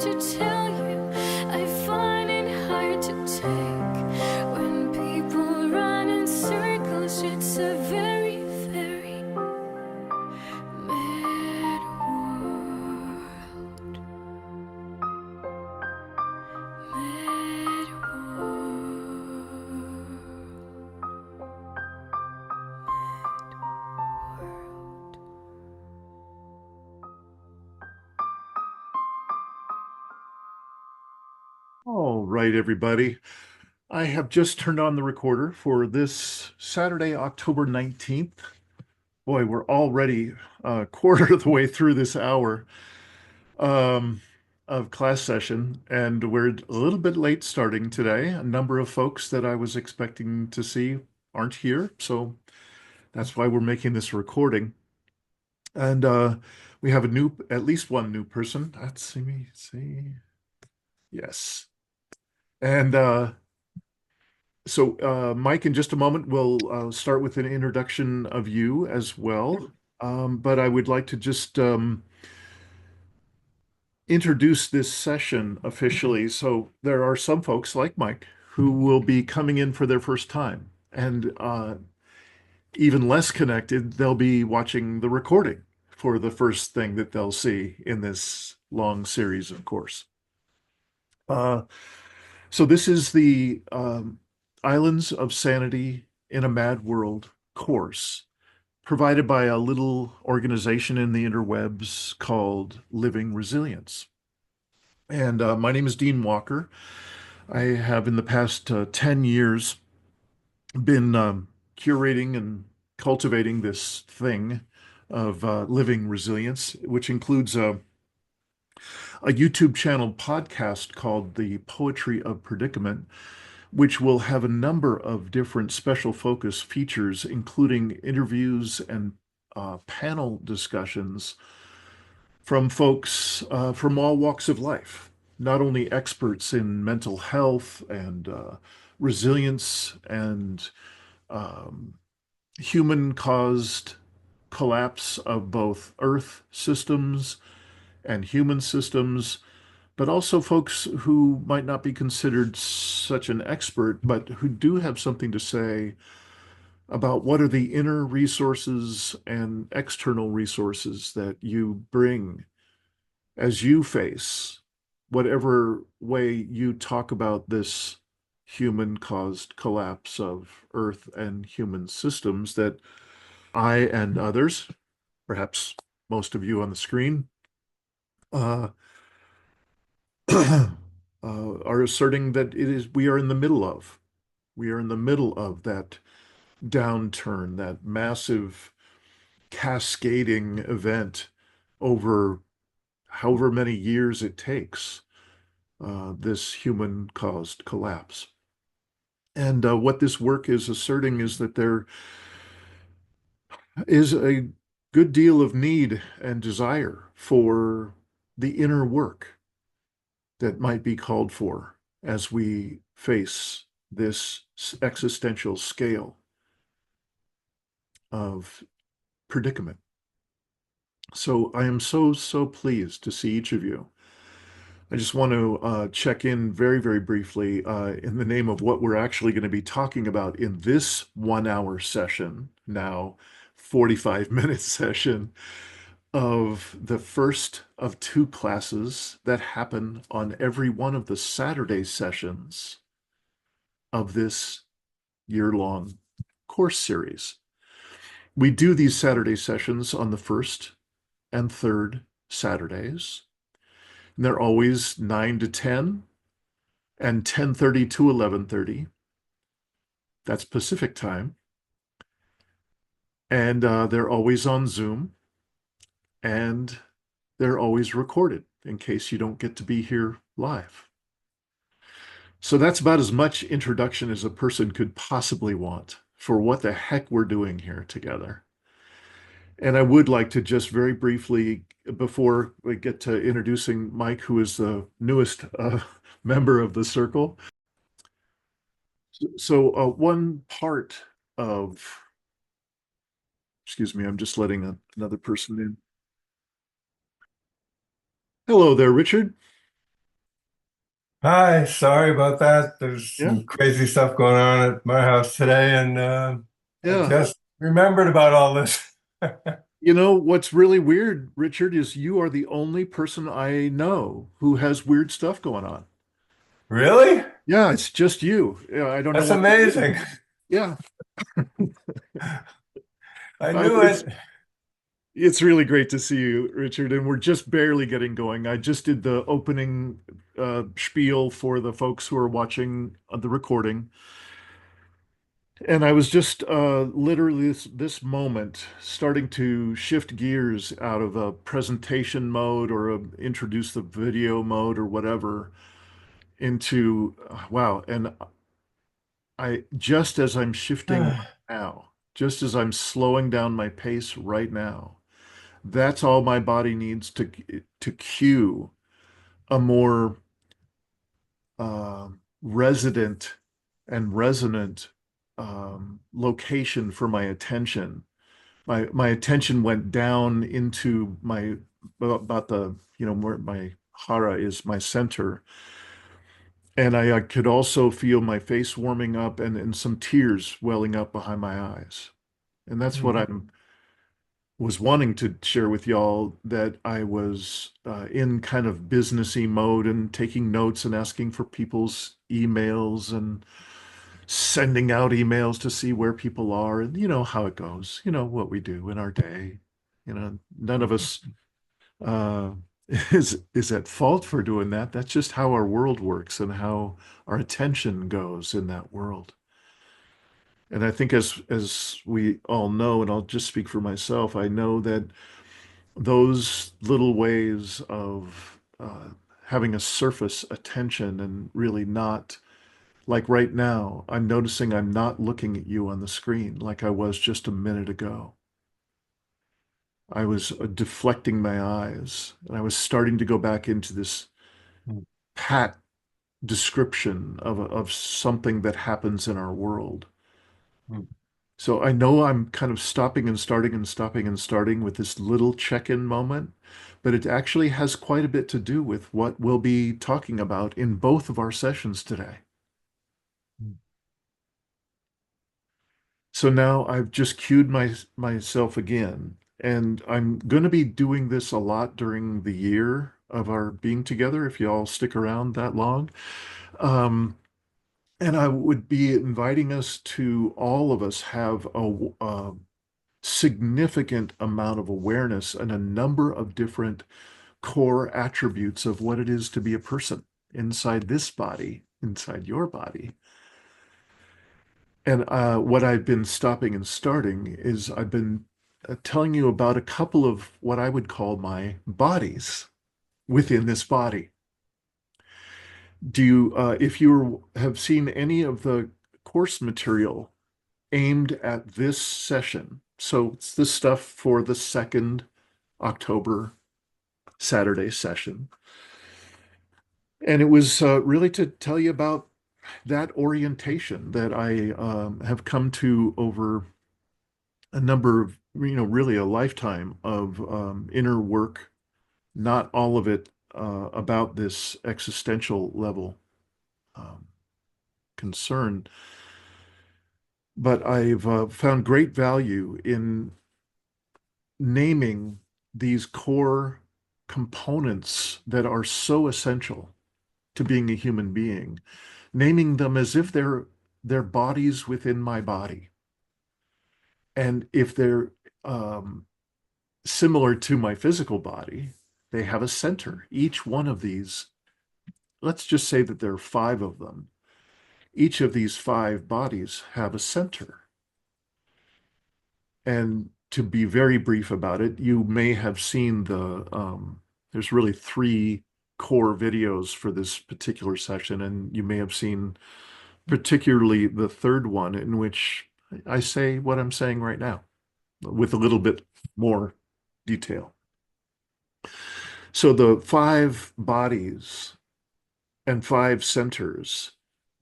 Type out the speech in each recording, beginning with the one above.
to tell you, I find it hard to take when people run in circles. It's a very, very mad world. Mad world. All right, everybody. I have just turned on the recorder for this Saturday, October 19th. Boy, we're already a quarter of the way through this hour um, of class session, and we're a little bit late starting today. A number of folks that I was expecting to see aren't here, so that's why we're making this recording. And we have at least one new person. Let's see me see. Yes. And Mike, in just a moment, we'll start with an introduction of you as well. But I would like to just introduce this session officially. So there are some folks like Mike who will be coming in for their first time. And even less connected, they'll be watching the recording for the first thing that they'll see in this long series of course. Uh, So this is the Islands of Sanity in a Mad World course provided by a little organization in the interwebs called Living Resilience. And my name is Dean Walker. I have in the past 10 years been curating and cultivating this thing of living resilience, which includes a YouTube channel podcast called The Poetry of Predicament, which will have a number of different special focus features, including interviews and panel discussions from folks from all walks of life, not only experts in mental health and resilience and um, human-caused collapse of both Earth systems and human systems, but also folks who might not be considered such an expert, but who do have something to say about what are the inner resources and external resources that you bring as you face whatever way you talk about this human-caused collapse of Earth and human systems that I and others, perhaps most of you on the screen, uh, are asserting that we are in the middle of. We are in the middle of that downturn, that massive cascading event over however many years it takes, this human-caused collapse. And what this work is asserting is that there is a good deal of need and desire for the inner work that might be called for as we face this existential scale of predicament. So I am so pleased to see each of you. I just want to check in very, very briefly in the name of what we're actually going to be talking about in this 1 hour session, now 45-minute session of the first of two classes that happen on every one of the Saturday sessions of this year-long course series. We do these Saturday sessions on the first and third Saturdays. And they're always 9 to 10 and 10:30 to 11:30. That's Pacific time. And they're always on Zoom, and they're always recorded in case you don't get to be here live. So that's about as much introduction as a person could possibly want for what the heck we're doing here together. And I would like to just very briefly, before we get to introducing Mike, who is the newest member of the circle. So one part of, excuse me, I'm just letting another person in. Hello there, Richard. Hi, sorry about that. There's Yeah, some crazy stuff going on at my house today, and I yeah. just remembered about all this. You know, what's really weird, Richard, is you are the only person I know who has weird stuff going on. Really? Yeah, it's just you. Yeah, I don't know That's what to do. amazing. Yeah, I knew it's it. it's really great to see you, Richard, and we're just barely getting going. I just did the opening spiel for the folks who are watching the recording. And I was just literally this moment starting to shift gears out of a presentation mode or introduce the video mode or whatever into wow. And I just as I'm shifting right now, just as I'm slowing down my pace right now, that's all my body needs to cue a more resident and resonant location for my attention. My attention went down into my about the where my hara is, my center, and I could also feel my face warming up and some tears welling up behind my eyes. And that's what Hmm. I'm was wanting to share with y'all, that I was in kind of businessy mode and taking notes and asking for people's emails and sending out emails to see where people are, and you know how it goes, you know what we do in our day. None of us uh, is at fault for doing that. That's just how our world works and how our attention goes in that world. And I think as we all know, and I'll just speak for myself, I know that those little ways of having a surface attention and really not, like right now, I'm noticing I'm not looking at you on the screen like I was just a minute ago. I was deflecting my eyes, and I was starting to go back into this pat description of something that happens in our world. So I know I'm kind of stopping and starting and stopping and starting with this little check-in moment, but it actually has quite a bit to do with what we'll be talking about in both of our sessions today. So now I've just cued myself again, and I'm going to be doing this a lot during the year of our being together, if you all stick around that long. Um, and I would be inviting us to all of us have a significant amount of awareness and a number of different core attributes of what it is to be a person inside this body, inside your body. And what I've been stopping and starting is I've been telling you about a couple of what I would call my bodies within this body. If you have seen any of the course material aimed at this session, so it's this stuff for the 2nd October Saturday session. And it was really to tell you about that orientation that I have come to over a number of, really a lifetime of inner work, not all of it about this existential level um, concern. But I've found great value in naming these core components that are so essential to being a human being, naming them as if they're bodies within my body. And if they're um, similar to my physical body, they have a center. Each one of these, let's just say that there are five of them. Each of these five bodies have a center. And to be very brief about it, you may have seen there's really three core videos for this particular session, and you may have seen particularly the third one, in which I say what I'm saying right now with a little bit more detail. So the five bodies and five centers,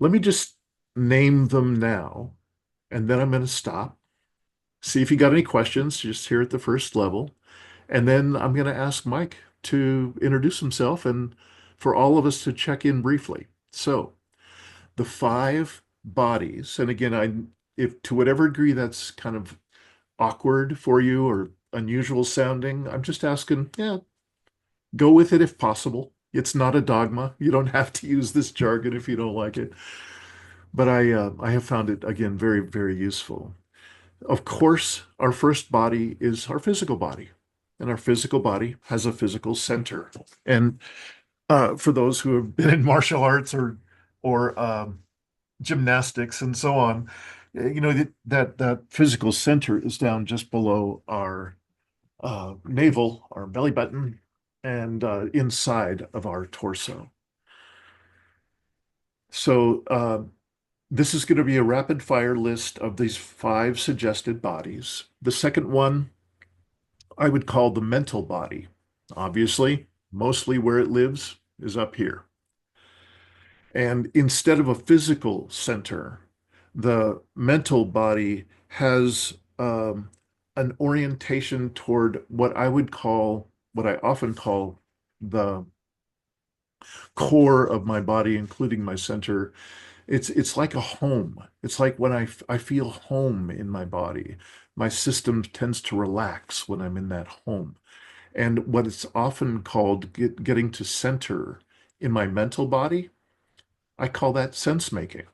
let me just name them now, and then I'm going to stop. See if you got any questions just here at the first level. And then I'm going to ask Mike to introduce himself and for all of us to check in briefly. So the five bodies, and again, if to whatever degree that's kind of awkward for you or unusual sounding, I'm just asking, yeah, go with it if possible. It's not a dogma. You don't have to use this jargon if you don't like it. But I have found it again very, very useful. Of course, our first body is our physical body, and our physical body has a physical center. And for those who have been in martial arts or gymnastics and so on, that physical center is down just below our navel, our belly button, and inside of our torso. So this is going to be a rapid fire list of these five suggested bodies. The second one I would call the mental body. Obviously, mostly where it lives is up here. And instead of a physical center, the mental body has an orientation toward what I often call the core of my body, including my center. It's like a home. It's like when I feel home in my body. My system tends to relax when I'm in that home. And what it's often called getting to center in my mental body, I call that sense making.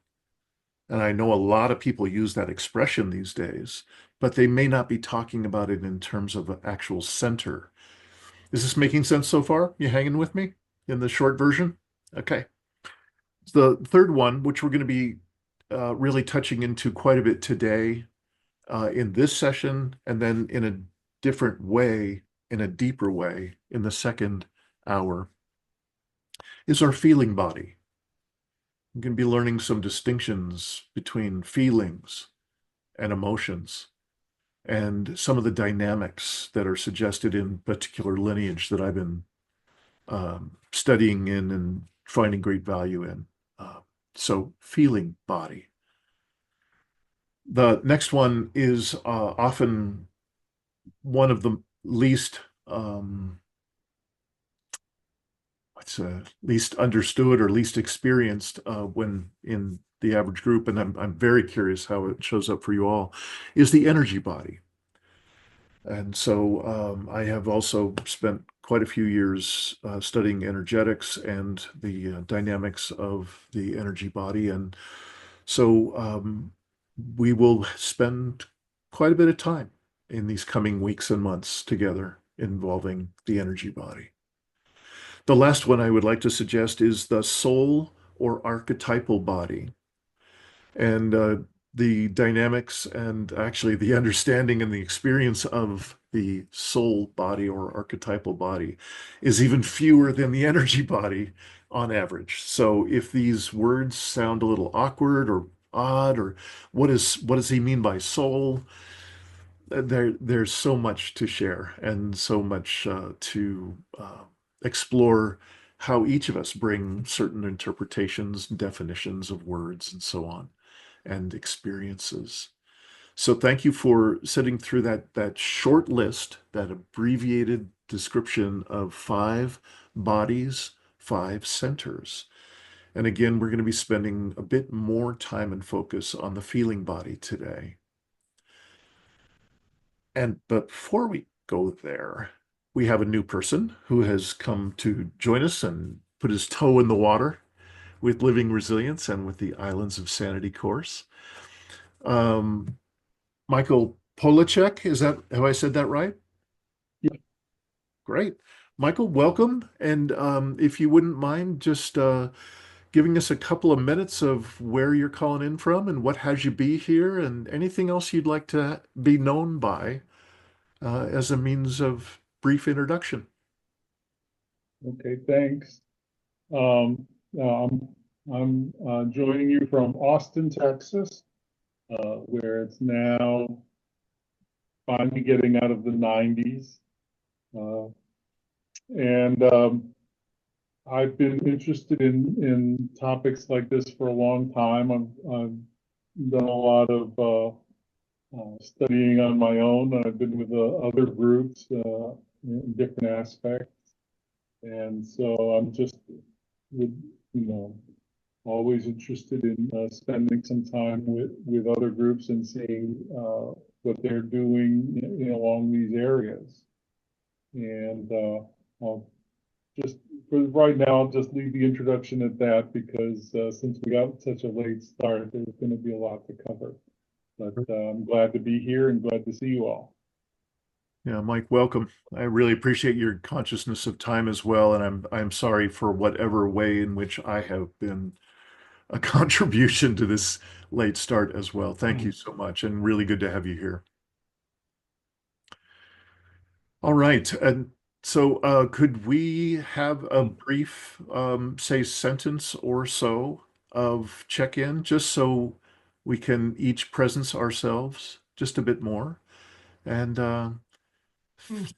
And I know a lot of people use that expression these days, but they may not be talking about it in terms of an actual center. Is this making sense so far? You hanging with me in the short version? Okay. The third one, which we're going to be really touching into quite a bit today in this session, and then in a different way, in a deeper way, in the second hour, is our feeling body. We're going to be learning some distinctions between feelings and emotions and some of the dynamics that are suggested in particular lineage that I've been studying in and finding great value in. So feeling body. The next one is often one of the least least understood or least experienced when in the average group, and I'm very curious how it shows up for you all, is the energy body. And so I have also spent quite a few years studying energetics and the dynamics of the energy body. And so we will spend quite a bit of time in these coming weeks and months together involving the energy body. The last one I would like to suggest is the soul or archetypal body. And the dynamics and actually the understanding and the experience of the soul body or archetypal body is even fewer than the energy body on average. So if these words sound a little awkward or odd, or what does he mean by soul? There's so much to share and so much to explore how each of us bring certain interpretations, definitions of words, and so on, and experiences. So thank you for sitting through that short list, that abbreviated description of five bodies, five centers. And again, we're going to be spending a bit more time and focus on the feeling body today. And before we go there, we have a new person who has come to join us and put his toe in the water with Living Resilience and with the Islands of Sanity course. Michael Polacek, have I said that right? Yeah. Great. Michael, welcome. And if you wouldn't mind just giving us a couple of minutes of where you're calling in from and what has you be here and anything else you'd like to be known by as a means of brief introduction. Okay, thanks. I'm joining you from Austin, Texas, where it's now finally getting out of the 90s. And I've been interested in topics like this for a long time. I've done a lot of studying on my own. I've been with other groups in different aspects. And so I'm just would, always interested in spending some time with other groups and seeing what they're doing along these areas. And I'll just, for right now, I'll just leave the introduction at that because since we got such a late start, there's going to be a lot to cover. But I'm glad to be here and glad to see you all. Yeah, Mike, welcome. I really appreciate your consciousness of time as well, and I'm sorry for whatever way in which I have been a contribution to this late start as well. Thank you so much, and really good to have you here. All right, and so could we have a brief, say, sentence or so of check-in, just so we can each presence ourselves just a bit more, and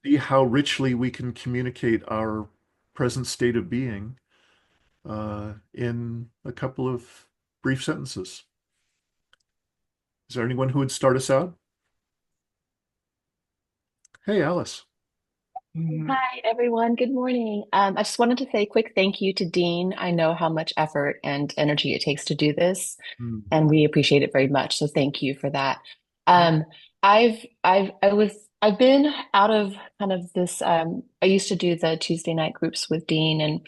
see how richly we can communicate our present state of being in a couple of brief sentences. Is there anyone who would start us out? Hey, Alice. Hi, everyone. Good morning. I just wanted to say a quick thank you to Dean. I know how much effort and energy it takes to do this, Mm. and we appreciate it very much. So thank you for that. Um, I've been out of kind of this. I used to do the Tuesday night groups with Dean, and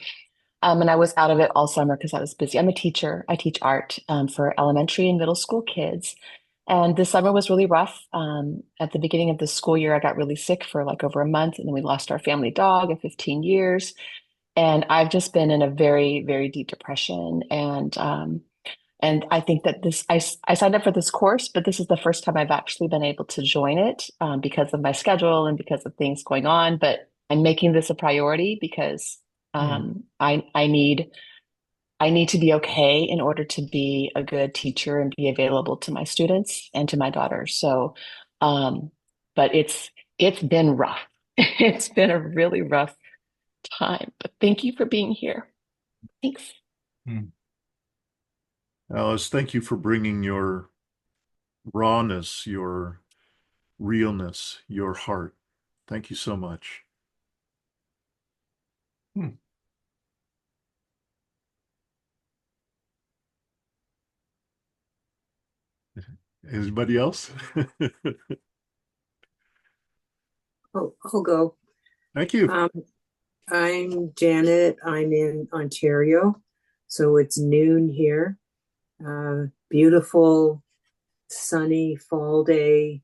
I was out of it all summer because I was busy. I'm a teacher. I teach art for elementary and middle school kids. And this summer was really rough. At the beginning of the school year, I got really sick for like over a month, and then we lost our family dog of 15 years. And I've just been in a very, very deep depression. And I think that I signed up for this course, but this is the first time I've actually been able to join it because of my schedule and because of things going on. But I'm making this a priority because I need to be okay in order to be a good teacher and be available to my students and to my daughters. So, but it's been rough. It's been a really rough time. But thank you for being here. Thanks. Alice, thank you for bringing your rawness, your realness, your heart. Thank you so much. Anybody else? I'll go. Thank you. I'm Janet. I'm in Ontario, so it's noon here. Beautiful, sunny fall day.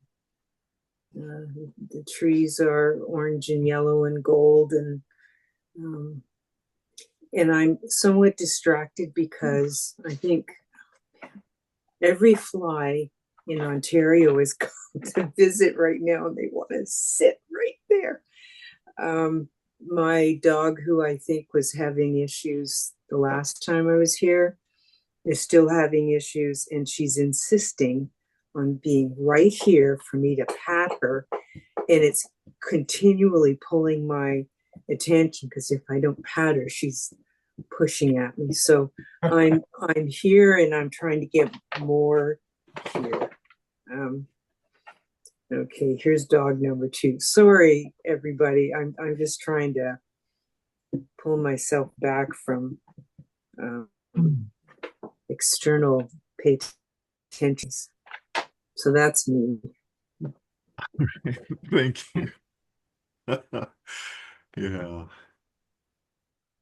The trees are orange and yellow and gold, and I'm somewhat distracted because I think every fly in Ontario is coming to visit right now, and they want to sit right there. My dog, who I think was having issues the last time I was here, is still having issues, and she's insisting on being right here for me to pat her, and it's continually pulling my attention because if I don't pat her, she's pushing at me. So I'm here, and I'm trying to get more here. Okay, here's dog number 2. Sorry, everybody. I'm just trying to pull myself back from external pay attention. So that's me. Thank you. Yeah.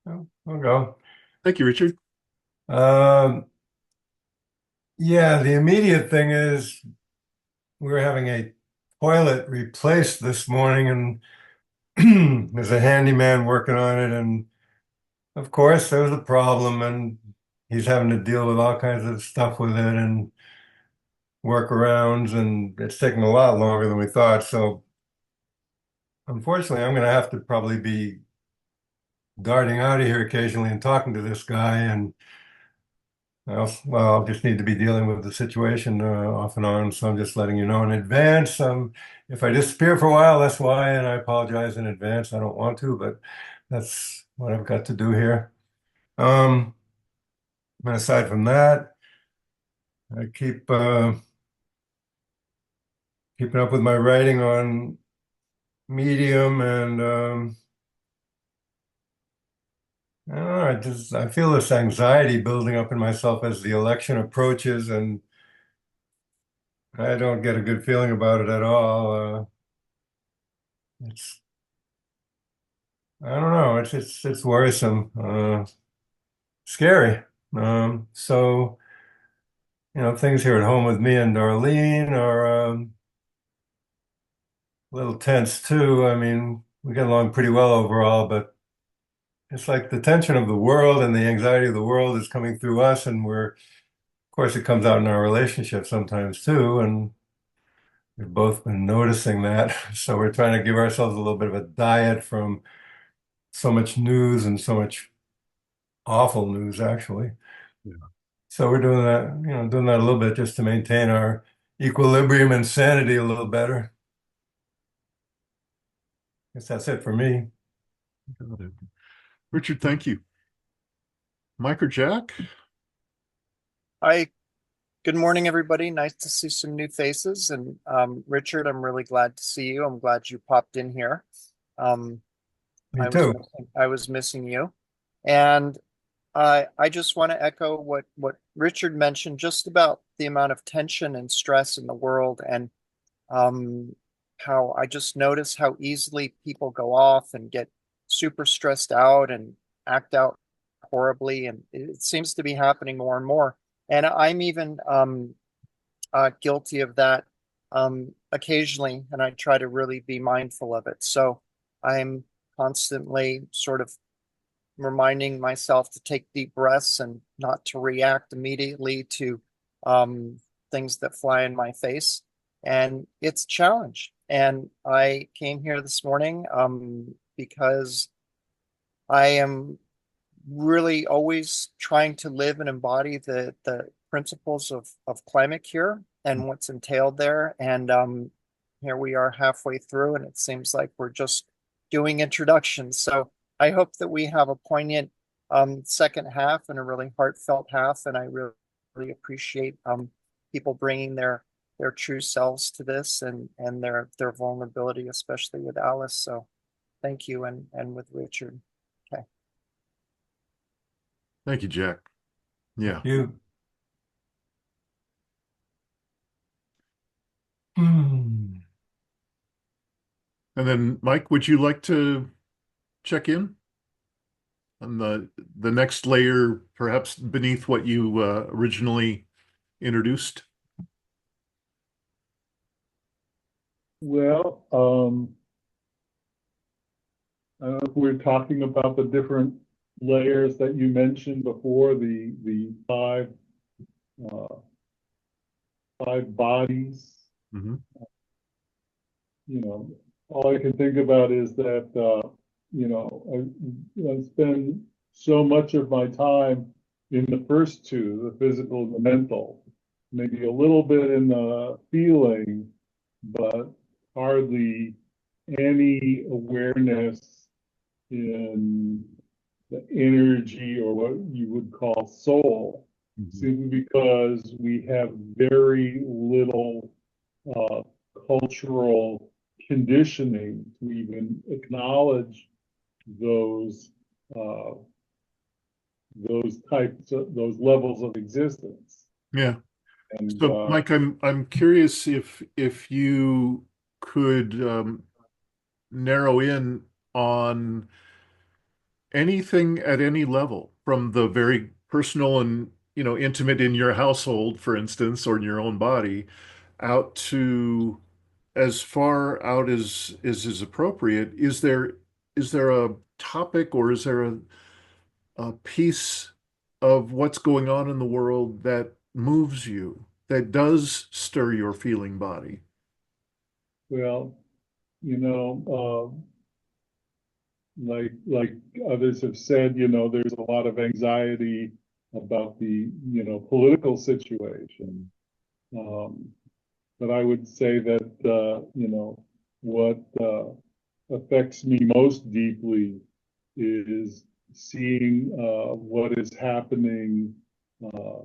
I'll go. Thank you, Richard. Yeah, the immediate thing is we're having a toilet replaced this morning, and there's a handyman working on it, and of course there was a problem, and he's having to deal with all kinds of stuff with it and workarounds, and it's taking a lot longer than we thought. So unfortunately, I'm going to have to probably be darting out of here occasionally and talking to this guy, and I'll just need to be dealing with the situation off and on. So I'm just letting you know in advance. If I disappear for a while, that's why, and I apologize in advance. I don't want to, but that's what I've got to do here. And aside from that, I keep keeping up with my writing on Medium, and I don't know, I feel this anxiety building up in myself as the election approaches, and I don't get a good feeling about it at all. It's I don't know, it's worrisome, scary. So things here at home with me and Darlene are a little tense too. I mean, we get along pretty well overall, but it's like the tension of the world and the anxiety of the world is coming through us, and of course, it comes out in our relationship sometimes too, and we've both been noticing that. So we're trying to give ourselves a little bit of a diet from so much news and so much awful news, actually. Yeah. So we're doing that a little bit just to maintain our equilibrium and sanity a little better. I guess that's it for me. Got it. Richard, thank you. Mike or Jack? Hi, good morning, everybody. Nice to see some new faces. And Richard, I'm really glad to see you. I'm glad you popped in here. Me too. I was missing you. And I just want to echo what Richard mentioned just about the amount of tension and stress in the world, and how I just notice how easily people go off and get super stressed out and act out horribly. And it seems to be happening more and more. And I'm even guilty of that occasionally, and I try to really be mindful of it. So I'm constantly sort of reminding myself to take deep breaths and not to react immediately to things that fly in my face. And it's a challenge. And I came here this morning because I am really always trying to live and embody the principles of climate cure and what's entailed there. And here we are halfway through, and it seems like we're just doing introductions. So I hope that we have a poignant second half and a really heartfelt half. And I really appreciate people bringing their true selves to this, and their vulnerability, especially with Alice. So thank you, and with Richard. Okay. Thank you, Jack. Yeah. You. Hmm. And then, Mike, would you like to check in on the next layer, perhaps beneath what you originally introduced? Well, I don't know if we're talking about the different layers that you mentioned before, the uh, five bodies. Mm-hmm. All I can think about is that, I spend so much of my time in the first two, the physical and the mental, maybe a little bit in the feeling, but hardly any awareness in the energy or what you would call soul, simply because we have very little cultural conditioning to even acknowledge those uh, those levels of existence. Yeah. And So, Mike, I'm curious if you could narrow in on anything at any level, from the very personal and intimate in your household, for instance, or in your own body, out to as far out as is appropriate. Is there a topic, or is there a piece of what's going on in the world that moves you, that does stir your feeling body? well, like others have said, there's a lot of anxiety about the political situation. But I would say that what affects me most deeply is seeing what is happening uh,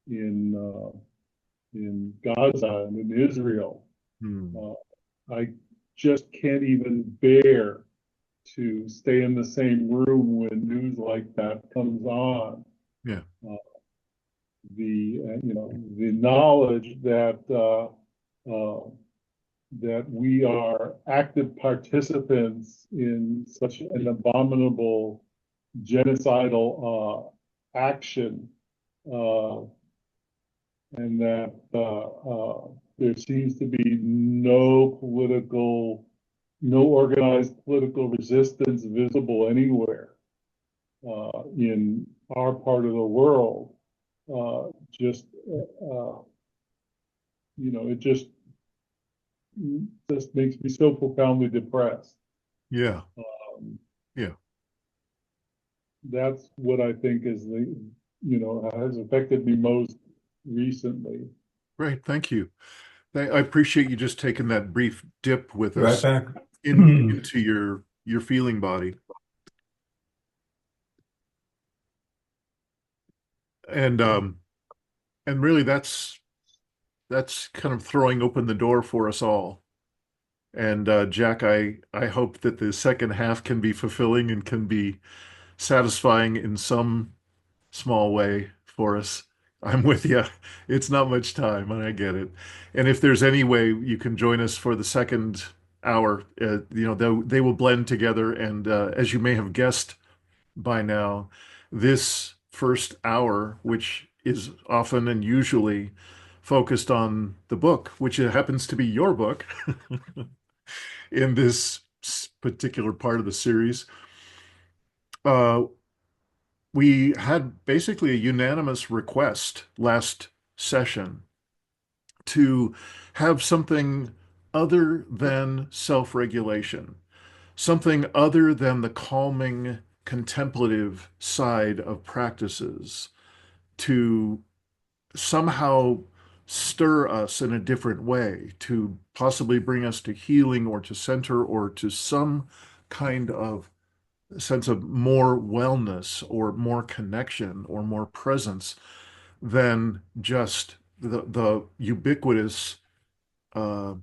in in Gaza and in Israel. Hmm. I just can't even bear to stay in the same room when news like that comes on. Yeah. The knowledge that we are active participants in such an abominable genocidal action, and that there seems to be no organized political resistance visible anywhere in our part of the world. It just makes me so profoundly depressed. Yeah. Um, Yeah. That's what I think is has affected me most recently. Great. Thank you. I appreciate you just taking that brief dip with Be right us back. into your feeling body. And really that's kind of throwing open the door for us all. And Jack, I hope that the second half can be fulfilling and can be satisfying in some small way for us. I'm with you. It's not much time, and I get it. And if there's any way you can join us for the second hour, they will blend together. And as you may have guessed by now, this first hour, which is often and usually focused on the book, which happens to be your book in this particular part of the series, uh, we had basically a unanimous request last session to have something other than self-regulation, something other than the calming, contemplative side of practices to somehow stir us in a different way, to possibly bring us to healing or to center or to some kind of sense of more wellness or more connection or more presence than just the ubiquitous uh,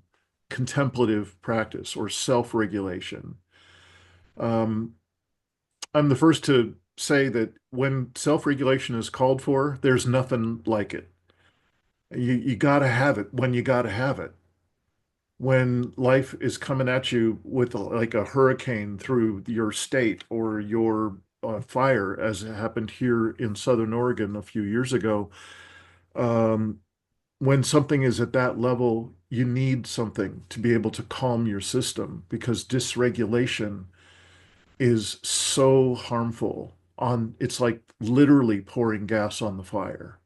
contemplative practice or self-regulation. Um, I'm the first to say that when self-regulation is called for, there's nothing like it. You got to have it when you got to have it. When life is coming at you with like a hurricane through your state or your fire, as it happened here in Southern Oregon a few years ago, um, when something is at that level, you need something to be able to calm your system because dysregulation is so harmful. It's like literally pouring gas on the fire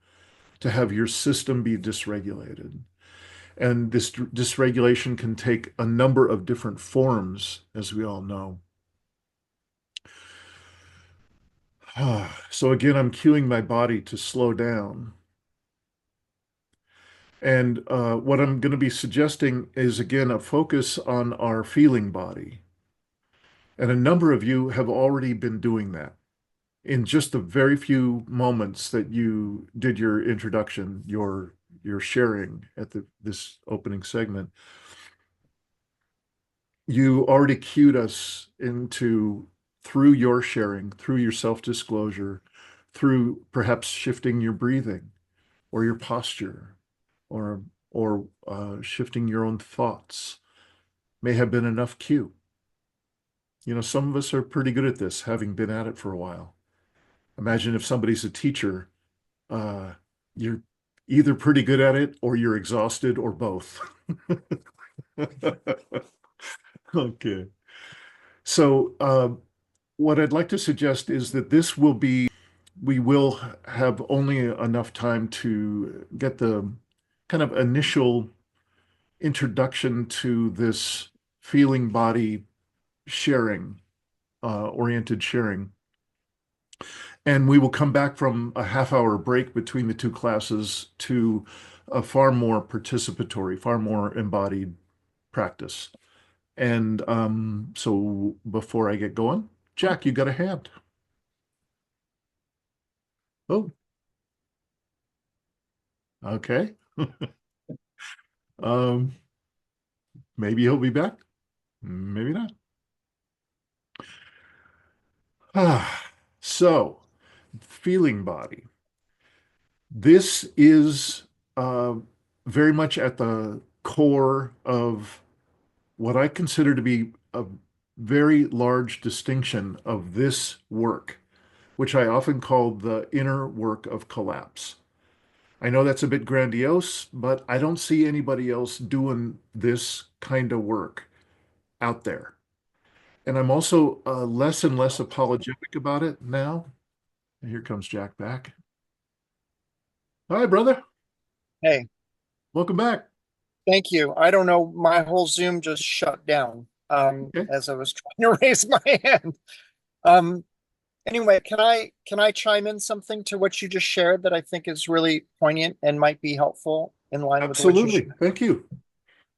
to have your system be dysregulated. And this dysregulation can take a number of different forms, as we all know. So again, I'm cueing my body to slow down. And what I'm going to be suggesting is, again, a focus on our feeling body. And a number of you have already been doing that in just the very few moments that you did your introduction, your sharing at this opening segment. You already cued us into, through your sharing, through your self-disclosure, through perhaps shifting your breathing or your posture or shifting your own thoughts may have been enough cue. Some of us are pretty good at this, having been at it for a while. Imagine if somebody's a teacher, you're either pretty good at it or you're exhausted or both. Okay. So what I'd like to suggest is that we will have only enough time to get the kind of initial introduction to this feeling body sharing, oriented sharing. And we will come back from a half-hour break between the two classes to a far more participatory, far more embodied practice. And so before I get going, Jack, you got a hand. Oh, okay. Um, maybe he'll be back. Maybe not. So, feeling body. This is uh, very much at the core of what I consider to be a very large distinction of this work, which I often call the inner work of collapse. I know that's a bit grandiose, but I don't see anybody else doing this kind of work out there. And I'm also less and less apologetic about it now. Here comes Jack back. Hi, brother. Hey, Welcome back. thank you. I don't know, my whole Zoom just shut down Okay. as I was trying to raise my hand. Um, anyway, can I chime in something to what you just shared that I think is really poignant and might be helpful in line with what you shared? Absolutely. Thank you.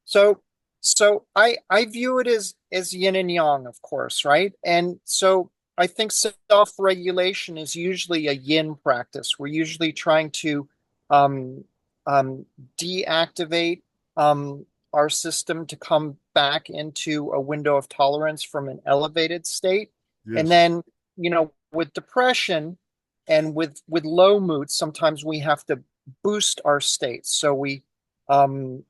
So so I view it as yin and yang, of course, right? And so I think self-regulation is usually a yin practice. We're usually trying to um, um, deactivate our system to come back into a window of tolerance from an elevated state. And Yes. then, with depression and with low moods, sometimes we have to boost our states. Um,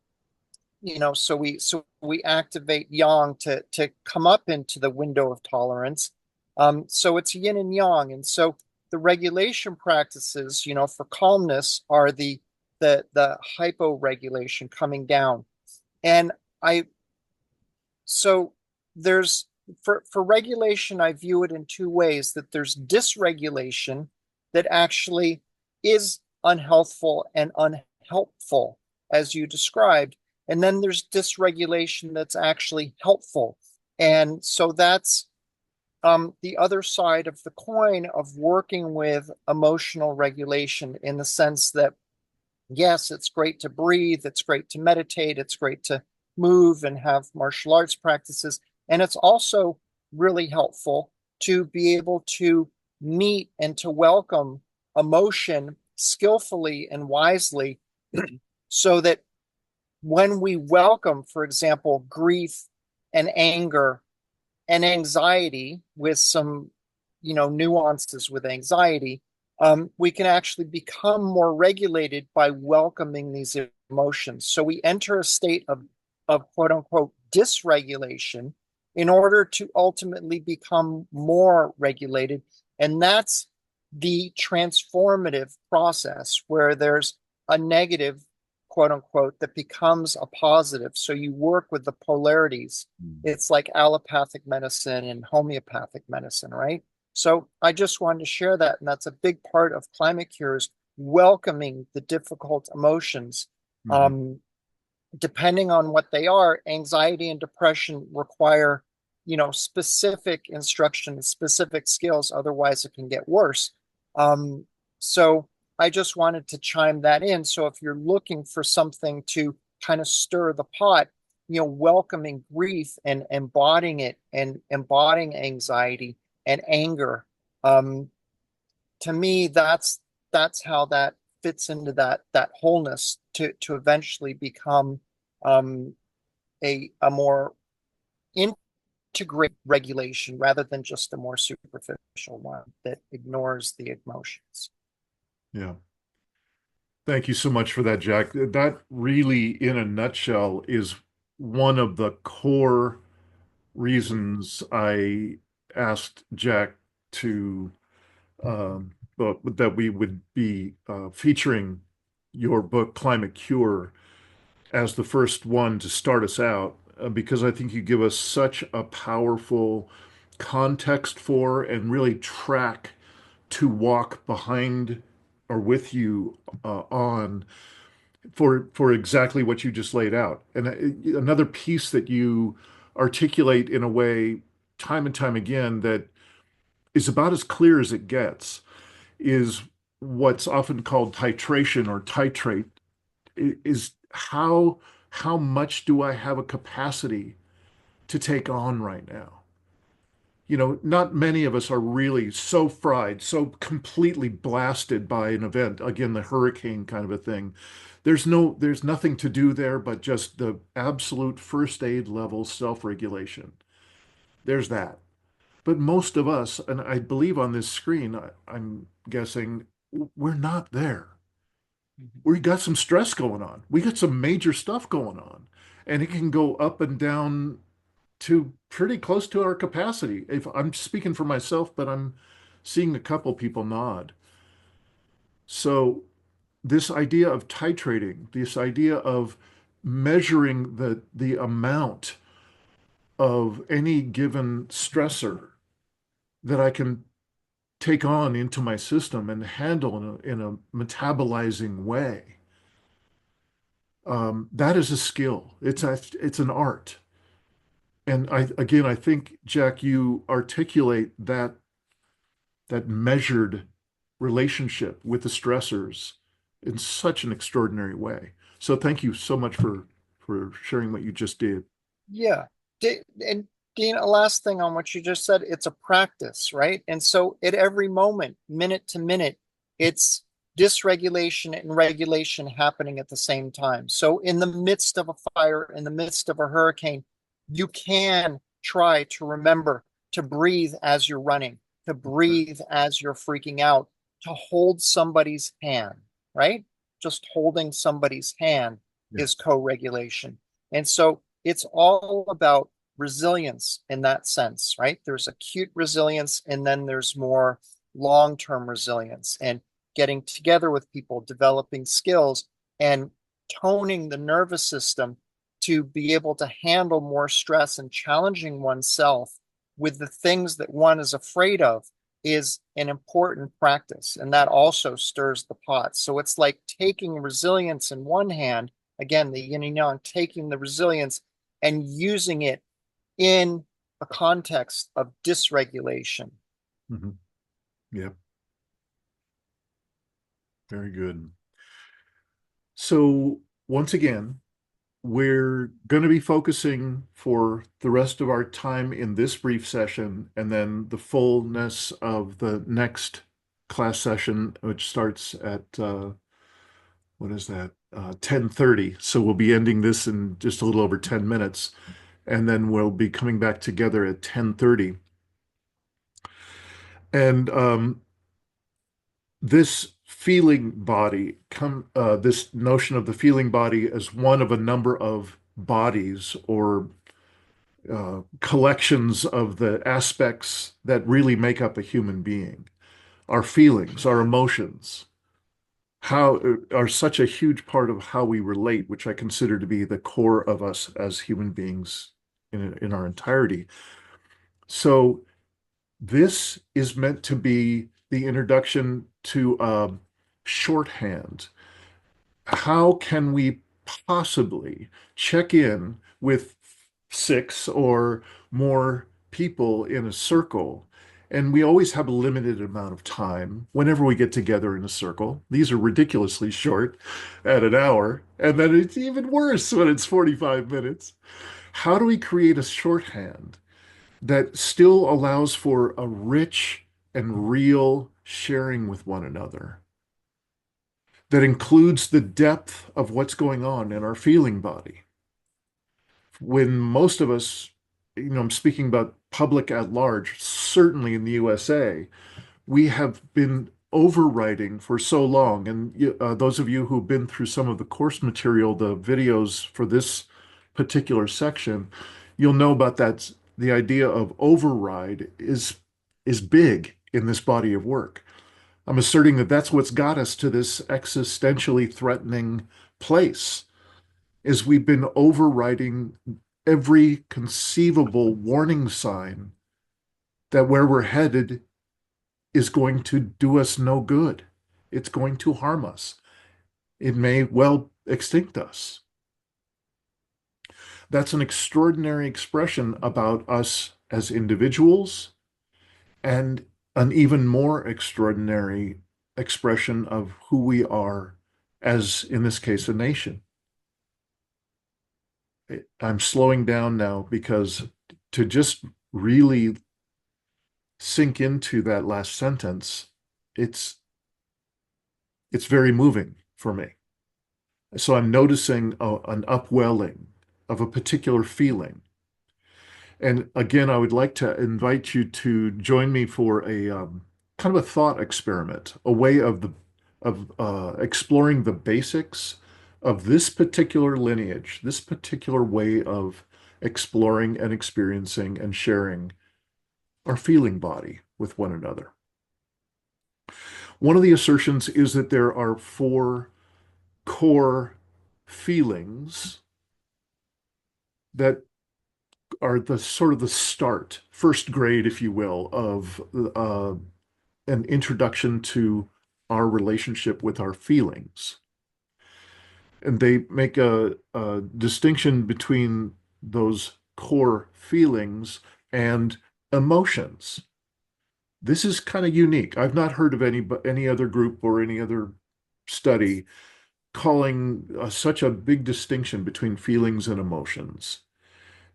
so we activate yang to come up into the window of tolerance. So it's yin and yang, and so the regulation practices, for calmness are the hypo-regulation coming down. And I so there's for regulation, I view it in two ways: that there's dysregulation that actually is unhealthful and unhelpful, as you described. And then there's dysregulation that's actually helpful. And so that's the other side of the coin of working with emotional regulation, in the sense that, yes, it's great to breathe, it's great to meditate, it's great to move and have martial arts practices. And it's also really helpful to be able to meet and to welcome emotion skillfully and wisely, so that when we welcome, for example, grief and anger and anxiety, with some, nuances with anxiety, we can actually become more regulated by welcoming these emotions. So we enter a state of quote unquote dysregulation in order to ultimately become more regulated. And that's the transformative process, where there's a negative, quote unquote, that becomes a positive. So you work with the polarities. It's like allopathic medicine and homeopathic medicine, right? So I just wanted to share that. And that's a big part of climate cures: welcoming the difficult emotions. Mhm. Um, Depending on what they are, anxiety and depression require, specific instruction, specific skills. Otherwise, it can get worse. So I just wanted to chime that in. So if you're looking for something to kind of stir the pot, welcoming grief and embodying it, and embodying anxiety and anger, um, to me, that's how that fits into that wholeness to eventually become um, a more integrated regulation, rather than just a more superficial one that ignores the emotions. Yeah. Thank you so much for that, Jack. That really, in a nutshell, is one of the core reasons I asked Jack to that we would be featuring your book, Climate Cure, as the first one to start us out, because I think you give us such a powerful context for and really track to walk behind or with you on for exactly what you just laid out. And another piece that you articulate in a way time and time again that is about as clear as it gets is what's often called titration or titrate, is how much do I have a capacity to take on right now? Not many of us are really so fried, so completely blasted by an event, again, the hurricane kind of a thing. There's nothing to do there but just the absolute first aid level self-regulation. There's that. But most of us, and I believe on this screen, I'm guessing we're not there. We got some stress going on. We got some major stuff going on, and it can go up and down to pretty close to our capacity. If I'm speaking for myself, but I'm seeing a couple people nod. So this idea of titrating, this idea of measuring the amount of any given stressor that I can take on into my system and handle in a metabolizing way. That is a skill. It's an art. And I think, Jack, you articulate that measured relationship with the stressors in such an extraordinary way. So thank you so much for sharing what you just did. Yeah. And Dean, a last thing on what you just said, it's a practice, right? And so at every moment, minute to minute, it's dysregulation and regulation happening at the same time. So in the midst of a fire, in the midst of a hurricane, you can try to remember to breathe as you're running, to breathe as you're freaking out, to hold somebody's hand, right? Just holding somebody's hand Yeah. is co-regulation. And so it's all about resilience in that sense, right? There's acute resilience, and then there's more long-term resilience, and getting together with people, developing skills, and toning the nervous system to be able to handle more stress, and challenging oneself with the things that one is afraid of is an important practice. And that also stirs the pot. So it's like taking resilience in one hand, again, the yin and yang, taking the resilience and using it in a context of dysregulation. Mm-hmm. Yep. Very good. So once again, we're going to be focusing for the rest of our time in this brief session and then the fullness of the next class session, which starts at what is that? 10:30. So we'll be ending this in just a little over 10 minutes, and then we'll be coming back together at 10:30. And this feeling body, this notion of the feeling body as one of a number of bodies or collections of the aspects that really make up a human being. Our feelings, our emotions, how are such a huge part of how we relate, which I consider to be the core of us as human beings in our entirety. So this is meant to be the introduction to shorthand. How can we possibly check in with six or more people in a circle? And we always have a limited amount of time whenever we get together in a circle. These are ridiculously short at an hour, and then it's even worse when it's 45 minutes. How do we create a shorthand that still allows for a rich and real sharing with one another, that includes the depth of what's going on in our feeling body? When most of us, I'm speaking about public at large, certainly in the USA, we have been overwriting for so long. And those of you who've been through some of the course material, the videos for this particular section, you'll know about that. The idea of override is big in this body of work. I'm asserting that that's what's got us to this existentially threatening place, is we've been overriding every conceivable warning sign that where we're headed is going to do us no good. It's going to harm us. It may well extinct us. That's an extraordinary expression about us as individuals, and an even more extraordinary expression of who we are as, in this case, a nation. I'm slowing down now because to just really sink into that last sentence, it's very moving for me. So I'm noticing an upwelling of a particular feeling. And again, I would like to invite you to join me for a kind of a thought experiment, a way of exploring the basics of this particular lineage, this particular way of exploring and experiencing and sharing our feeling body with one another. One of the assertions is that there are four core feelings that are the sort of the start, first grade, if you will, of an introduction to our relationship with our feelings. And they make a distinction between those core feelings and emotions. This is kind of unique. I've not heard of any other group or any other study calling such a big distinction between feelings and emotions.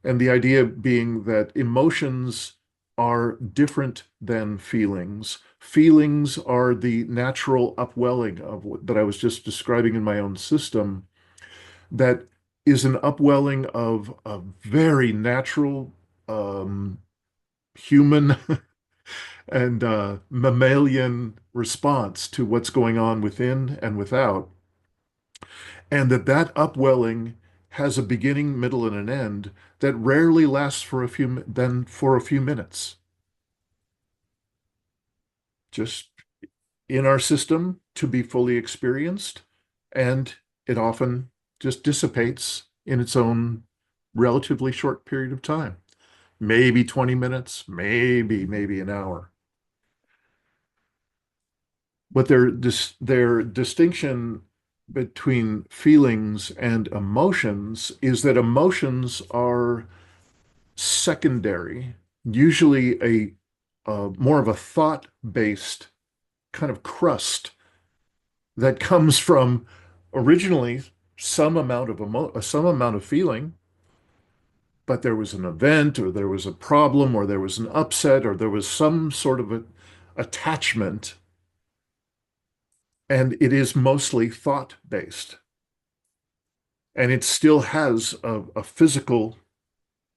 And the idea being that emotions are different than feelings. Feelings are the natural upwelling of what that I was just describing in my own system, that is an upwelling of a very natural human and mammalian response to what's going on within and without, and that upwelling has a beginning, middle, and an end that rarely lasts for a few minutes. Just in our system to be fully experienced, and it often just dissipates in its own relatively short period of time. Maybe 20 minutes, maybe an hour. But their distinction between feelings and emotions is that emotions are secondary, usually a more of a thought-based kind of crust that comes from originally some amount of feeling, but there was an event, or there was a problem, or there was an upset, or there was some sort of attachment, and it is mostly thought-based. And it still has a physical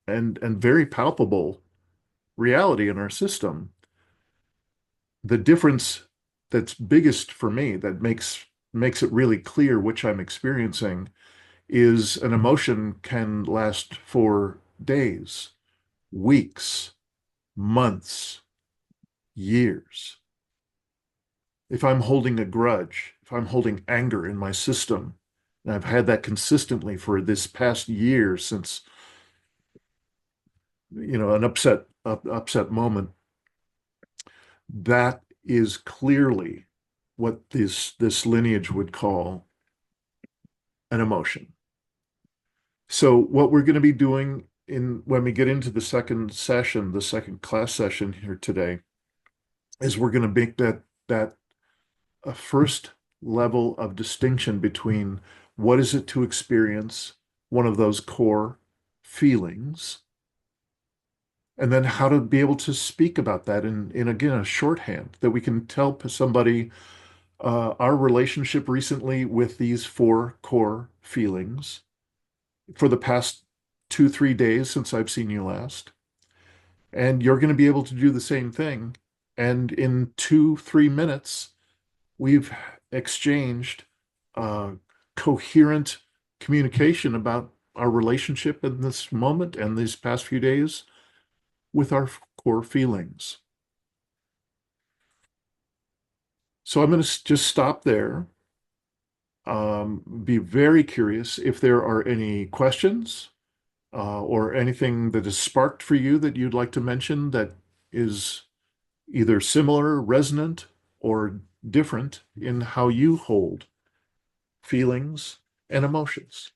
and very palpable reality in our system. The difference that's biggest for me, that makes it really clear which I'm experiencing, is an emotion can last for days, weeks, months, years. If I'm holding a grudge, if I'm holding anger in my system, and I've had that consistently for this past year since, an upset moment, that is clearly what this lineage would call an emotion. So what we're going to be doing when we get into the second session, the second class session here today, is we're going to make that a first level of distinction between what is it to experience one of those core feelings, and then how to be able to speak about that in again, a shorthand that we can tell somebody our relationship recently with these four core feelings for the past 2, 3 days since I've seen you last. And you're going to be able to do the same thing. And in 2, 3 minutes, we've exchanged coherent communication about our relationship in this moment and these past few days with our core feelings. So I'm going to just stop there. Be very curious if there are any questions or anything that is sparked for you that you'd like to mention that is either similar, resonant, or different in how you hold feelings and emotions.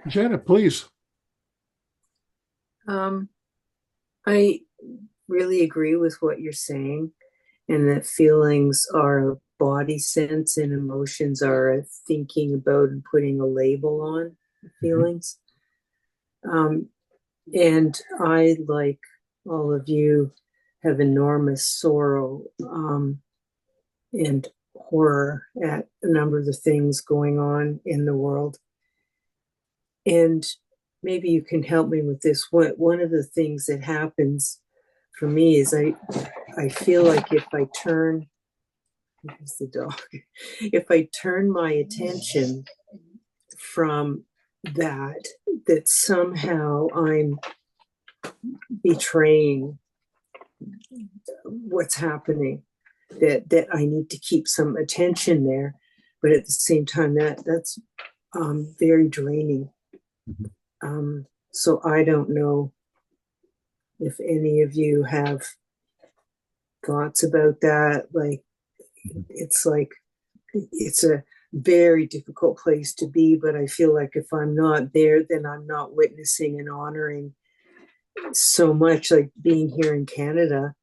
Janet, please. I really agree with what you're saying, and that feelings are a body sense and emotions are a thinking about and putting a label on feelings. And I, like all of you, have enormous sorrow and horror at a number of the things going on in the world. And maybe you can help me with this. One of the things that happens for me is I feel like if I turn, here's the dog, if I turn my attention from that somehow I'm betraying what's happening, that I need to keep some attention there, but at the same time that's very draining. So I don't know if any of you have thoughts about that. Like it's a very difficult place to be, but I feel like if I'm not there, then I'm not witnessing and honoring so much. Like being here in Canada,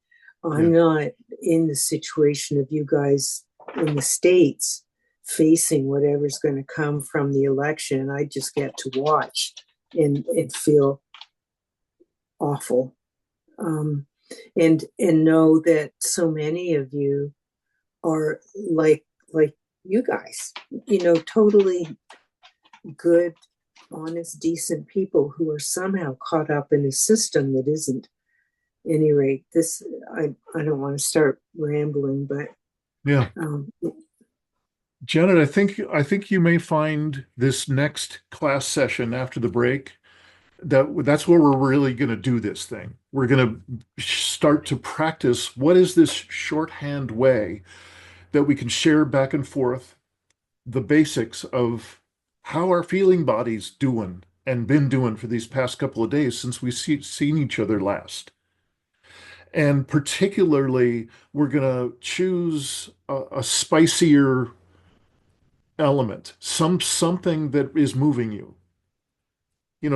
I'm not in the situation of you guys in the States facing whatever's going to come from the election. I just get to watch and feel awful. And know that so many of you are like you guys, totally good, honest, decent people who are somehow caught up in a system that isn't. At any rate, this I don't want to start rambling, but Yeah. Janet, I think you may find this next class session after the break that's where we're really going to do this thing. We're going to start to practice what is this shorthand way that we can share back and forth the basics of how our feeling body's doing and been doing for these past couple of days since we've seen each other last. And particularly, we're going to choose a spicier element, something that is moving you.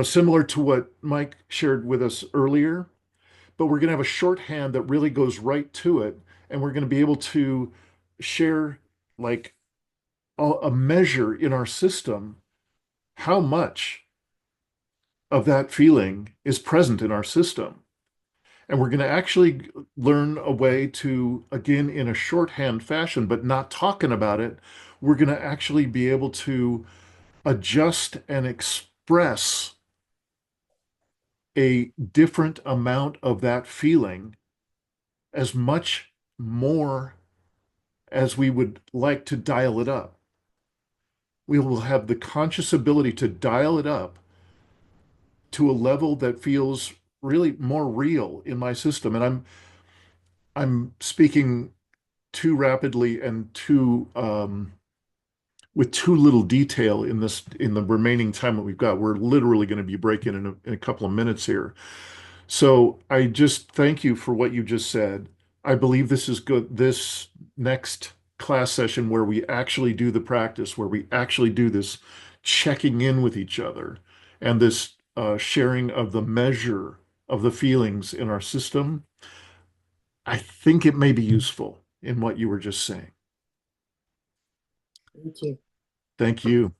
Similar to what Mike shared with us earlier, but we're going to have a shorthand that really goes right to it. And we're going to be able to share like a measure in our system, how much of that feeling is present in our system. And we're going to actually learn a way to, again, in a shorthand fashion, but not talking about it, we're going to actually be able to adjust and express a different amount of that feeling as much more as we would like to dial it up. We will have the conscious ability to dial it up to a level that feels really more real in my system. And I'm speaking too rapidly and too with too little detail in the remaining time that we've got. We're literally going to be breaking in a couple of minutes here. So I just thank you for what you just said. I believe this is good. This next class session where we actually do the practice, where we actually do this checking in with each other and this sharing of the measure of the feelings in our system, I think it may be useful in what you were just saying. thank you. Thank you.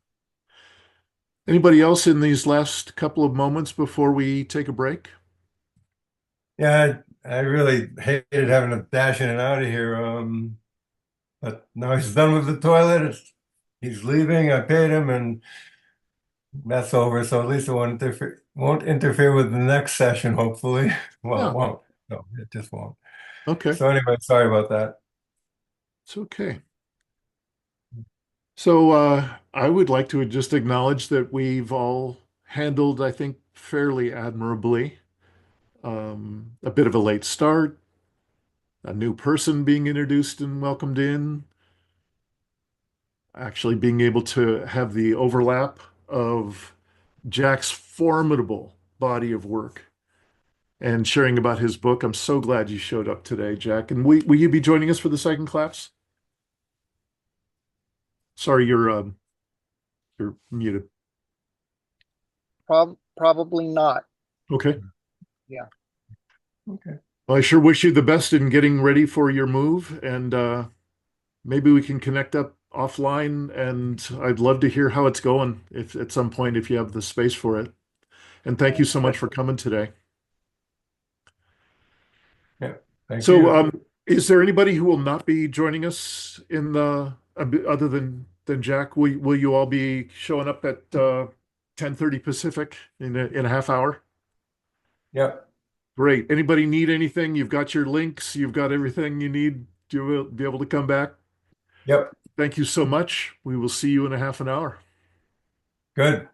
Anybody else in these last couple of moments before we take a break? Yeah, I really hated having to dash in and out of here. But now he's done with the toilet. He's leaving. I paid him, and that's over. So at least it won't interfere with the next session, hopefully. Well, Yeah. it won't. No, it just won't. Okay. So anyway, sorry about that. It's okay. So I would like to just acknowledge that we've all handled, I think, fairly admirably. A bit of a late start, a new person being introduced and welcomed in, actually being able to have the overlap of Jack's formidable body of work and sharing about his book. I'm so glad you showed up today, Jack. And will you be joining us for the second class? Sorry, you're muted. Probably not. Okay. Yeah. Okay. Well, I sure wish you the best in getting ready for your move, and maybe we can connect up offline, and I'd love to hear how it's going if at some point if you have the space for it. And thank you so much for coming today. Yeah. Thank So, you. is there anybody who will not be joining us in the other than Jack? Will you all be showing up at 10:30 Pacific in a half hour. Yep. Great. Anybody need anything? You've got your links. You've got everything you need to be able to come back. Yep. Thank you so much. We will see you in a half an hour. Good.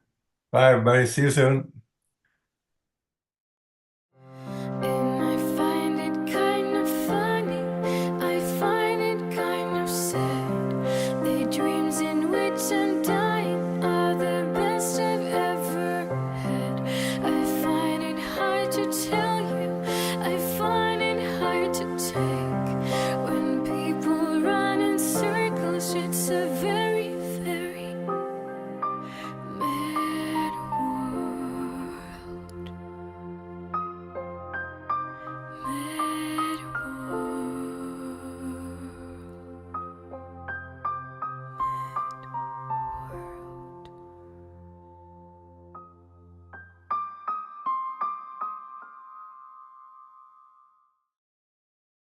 Bye, everybody. See you soon.